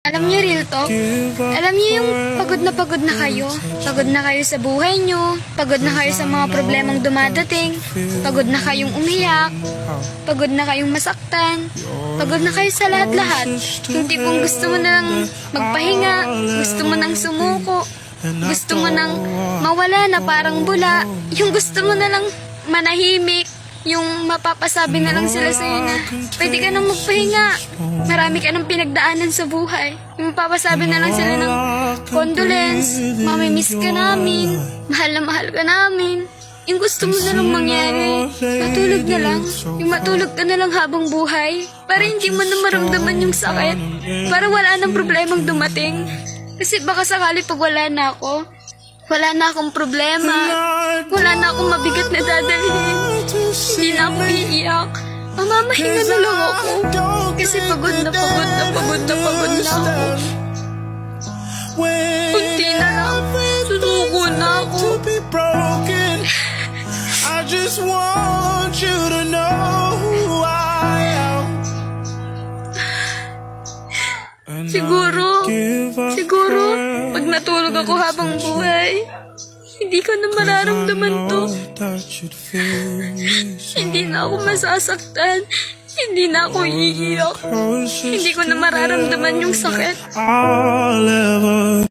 Alam niyo, real talk, alam niyo yung pagod na kayo. Pagod na kayo sa buhay niyo, pagod na kayo sa mga problemang dumadating, pagod na kayong umiyak, pagod na kayong masaktan, pagod na kayo sa lahat-lahat. Yung tipong gusto mo na lang magpahinga, gusto mo nang sumuko, gusto mo nang mawala na parang bula, yung gusto mo na lang manahimik, yung mapapasabi na lang sila sa'yo na pwede ka nang magpahinga, marami ka nang pinagdaanan sa buhay. Yung mapapasabi na lang sila ng condolence, mamimiss ka namin, mahal na mahal ka namin. Yung gusto mo na lang mangyari, matulog na lang. Yung matulog ka na lang habang buhay, para hindi mo na maramdaman yung sakit, para wala nang problemang dumating. Kasi baka sakali pag wala na ako, wala na akong problema, wala na akong mabigat na dadalhin, hindi na ako iiyak, mamamahinga na lang ako, kasi pagod na pagod na pagod na pagod na ako. Kunti na lang, susuko na ako. I just want you to know who I am. Siguro, pag natulog ako habang buhay, hindi ko na mararamdaman to. Hindi na ako masasaktan, hindi na ako iiyak, hindi ko na mararamdaman yung sakit. I'll ever